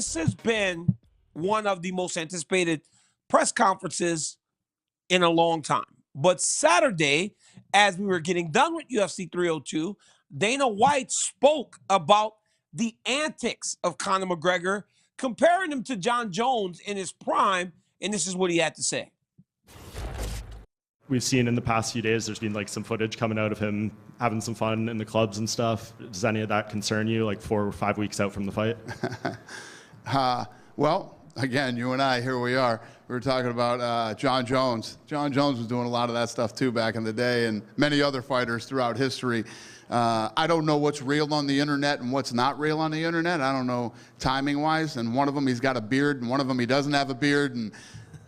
this has been one of the most anticipated press conferences in a long time. But Saturday, as we were getting done with UFC 302, Dana White spoke about the antics of Conor McGregor, comparing him to John Jones in his prime, and this is what he had to say. We've seen in the past few days, there's been like some footage coming out of him having some fun in the clubs and stuff. Does any of that concern you, like 4 or 5 weeks out from the fight? Well, again, you and I, here we are. We were talking about John Jones. John Jones was doing a lot of that stuff too back in the day, and many other fighters throughout history. I don't know what's real on the internet and what's not real on the internet. I don't know timing-wise. And one of them, he's got a beard, and one of them, he doesn't have a beard. And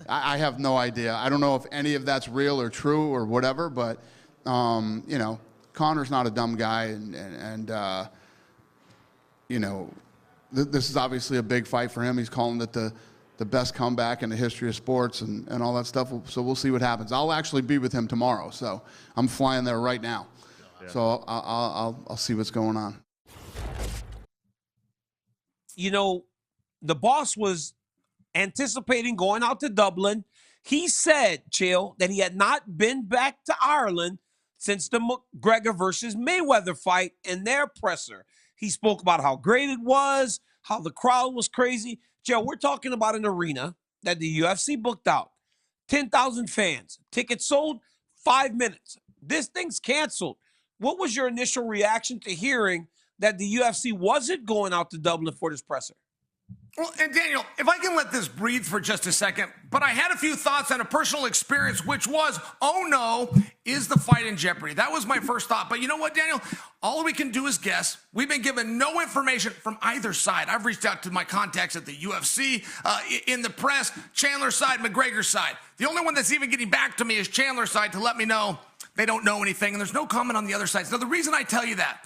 I have no idea. I don't know if any of that's real or true or whatever, but, you know, Conor's not a dumb guy, and you know, this is obviously a big fight for him. He's calling it the best comeback in the history of sports and all that stuff, so we'll see what happens. I'll actually be with him tomorrow, so I'm flying there right now. Yeah. So I'll see what's going on. You know, the boss was anticipating going out to Dublin. He said, Chill, that he had not been back to Ireland since the McGregor versus Mayweather fight in their presser. He spoke about how great it was, how the crowd was crazy. Joe, we're talking about an arena that the UFC booked out. 10,000 fans. Tickets sold 5 minutes. This thing's canceled. What was your initial reaction to hearing that the UFC wasn't going out to Dublin for this presser? Well, and Daniel, if I can let this breathe for just a second, but I had a few thoughts on a personal experience, which was, oh no, is the fight in jeopardy? That was my first thought. But you know what, Daniel? All we can do is guess. We've been given no information from either side. I've reached out to my contacts at the UFC, in the press, Chandler's side, McGregor's side. The only one that's even getting back to me is Chandler's side to let me know they don't know anything, and there's no comment on the other side. So the reason I tell you that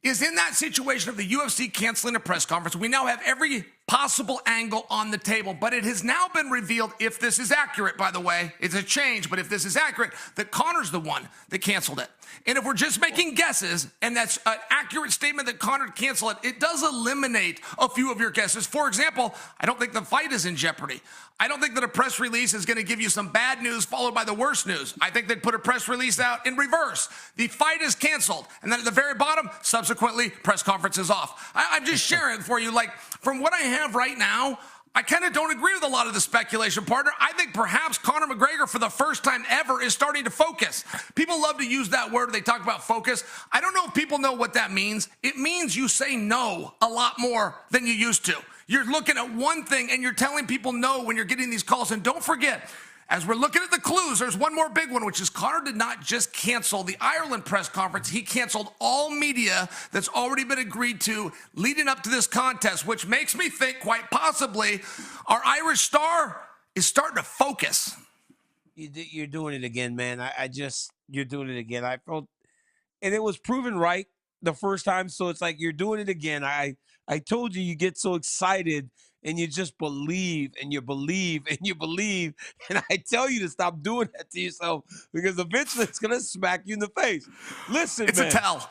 is in that situation of the UFC canceling a press conference, we now have every possible angle on the table, but it has now been revealed, if this is accurate, by the way, it's a change, but if this is accurate, that Conor's the one that canceled it. And if we're just making guesses, and that's an accurate statement that Conor canceled it, it does eliminate a few of your guesses. For example, I don't think the fight is in jeopardy. I don't think that a press release is going to give you some bad news followed by the worst news. I think they'd put a press release out in reverse. The fight is canceled. And then at the very bottom, subsequently, press conference is off. I'm just sharing for you, like, from what I have right now, I kind of don't agree with a lot of the speculation, partner. I think perhaps Conor McGregor, for the first time ever, is starting to focus. People love to use that word. They talk about focus. I don't know if people know what that means. It means you say no a lot more than you used to. You're looking at one thing and you're telling people no when you're getting these calls. And don't forget, as we're looking at the clues, there's one more big one, which is Conor did not just cancel the Ireland press conference. He canceled all media that's already been agreed to leading up to this contest, which makes me think quite possibly our Irish star is starting to focus. You're doing it again, man. You're doing it again. I felt, and it was proven right the first time. So it's like, you're doing it again. I told you, you get so excited and you just believe and you believe and you believe. And I tell you to stop doing that to yourself, because eventually it's going to smack you in the face. Listen, it's man, a tell.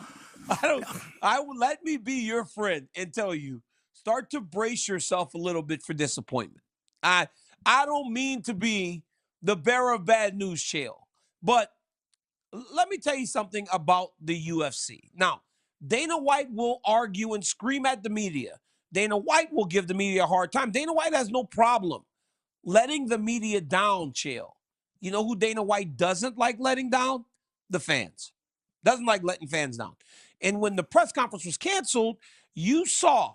I will let me be your friend and tell you, start to brace yourself a little bit for disappointment. I don't mean to be the bearer of bad news, Chael, but let me tell you something about the UFC. Now, Dana White will argue and scream at the media. Dana White will give the media a hard time. Dana White has no problem letting the media down, Chael. You know who Dana White doesn't like letting down? The fans. Doesn't like letting fans down. And when the press conference was canceled, you saw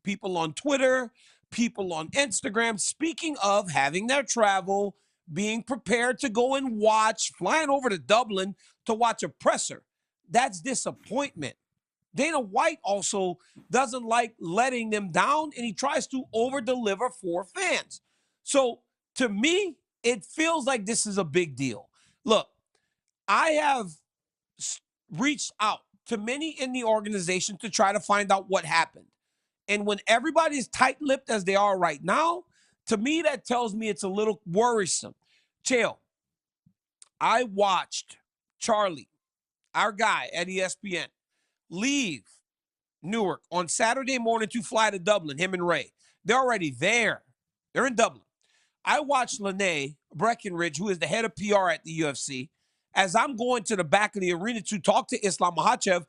people on Twitter, people on Instagram, speaking of having their travel, being prepared to go and watch, flying over to Dublin to watch a presser. That's disappointment. Dana White also doesn't like letting them down, and he tries to over-deliver for fans. So, to me, it feels like this is a big deal. Look, I have reached out to many in the organization to try to find out what happened. And when everybody's tight-lipped as they are right now, to me, that tells me it's a little worrisome. Chael, I watched Charlie, our guy at ESPN, leave Newark on Saturday morning to fly to Dublin, him and Ray. They're already there. They're in Dublin. I watched Lene Breckenridge, who is the head of PR at the UFC, as I'm going to the back of the arena to talk to Islam Makhachev,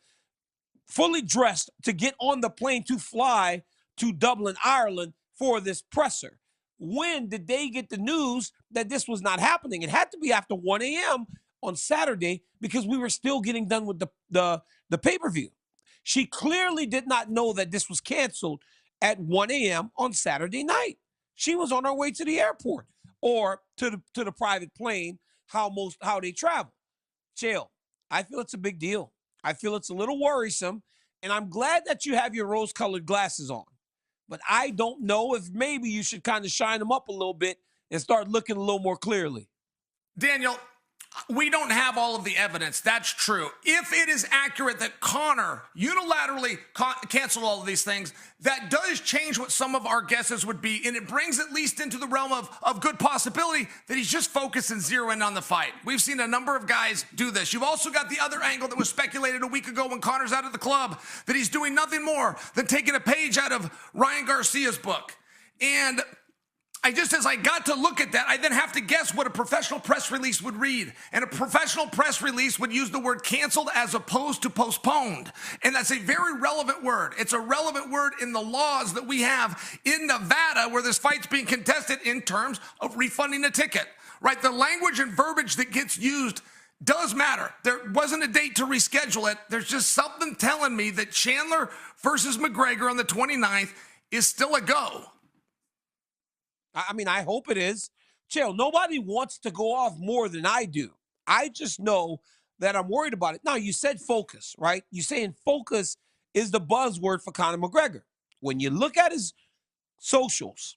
fully dressed to get on the plane to fly to Dublin, Ireland for this presser. When did they get the news that this was not happening? It had to be after 1 a.m. on Saturday because we were still getting done with the pay-per-view. She clearly did not know that this was canceled at 1 a.m. on Saturday night. She was on her way to the airport or to the private plane, how they travel. Chael, I feel it's a big deal. I feel it's a little worrisome, and I'm glad that you have your rose-colored glasses on. But I don't know if maybe you should kind of shine them up a little bit and start looking a little more clearly. Daniel, we don't have all of the evidence. That's true. If it is accurate that Conor unilaterally canceled all of these things, that does change what some of our guesses would be, and it brings at least into the realm of good possibility that he's just focused and zeroing on the fight. We've seen a number of guys do this. You've also got the other angle that was speculated a week ago when Conor's out of the club, that he's doing nothing more than taking a page out of Ryan Garcia's book. And as I got to look at that, I then have to guess what a professional press release would read. And a professional press release would use the word canceled as opposed to postponed. And that's a very relevant word. It's a relevant word in the laws that we have in Nevada where this fight's being contested in terms of refunding a ticket, right? The language and verbiage that gets used does matter. There wasn't a date to reschedule it. There's just something telling me that Chandler versus McGregor on the 29th is still a go. I mean, I hope it is. Chael, nobody wants to go off more than I do. I just know that I'm worried about it. Now, you said focus, right? You're saying focus is the buzzword for Conor McGregor. When you look at his socials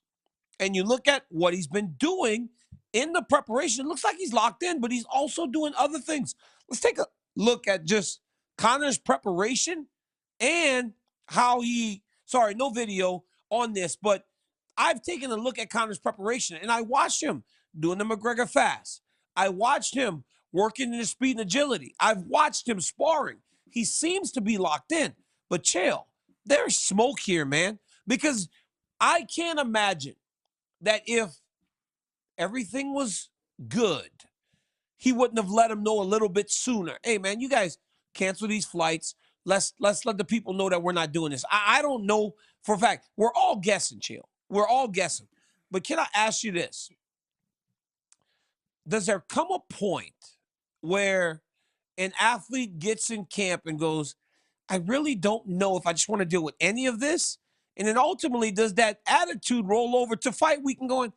and you look at what he's been doing in the preparation, it looks like he's locked in, but he's also doing other things. Let's take a look at just Conor's preparation and how no video on this, but I've taken a look at Conor's preparation, and I watched him doing the McGregor fast. I watched him working in his speed and agility. I've watched him sparring. He seems to be locked in. But, Chael, there's smoke here, man, because I can't imagine that if everything was good, he wouldn't have let him know a little bit sooner. Hey, man, you guys cancel these flights. Let's let the people know that we're not doing this. I don't know for a fact. We're all guessing, Chael. We're all guessing. But can I ask you this? Does there come a point where an athlete gets in camp and goes, I really don't know if I just want to deal with any of this? And then ultimately, does that attitude roll over to fight week and going,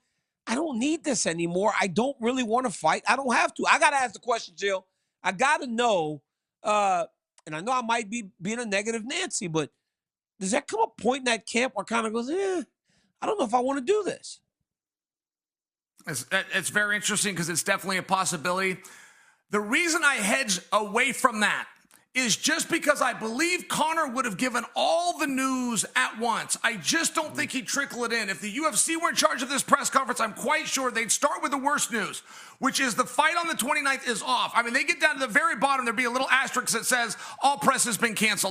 I don't need this anymore. I don't really want to fight. I don't have to. I got to ask the question, Jill. I got to know, and I know I might be being a negative Nancy, but does there come a point in that camp where kind of goes, I don't know if I want to do this? It's very interesting because it's definitely a possibility. The reason I hedge away from that is just because I believe Conor would have given all the news at once. I just don't think he'd trickle it in. If the UFC were in charge of this press conference, I'm quite sure they'd start with the worst news, which is the fight on the 29th is off. I mean, they get down to the very bottom, there'd be a little asterisk that says all press has been canceled.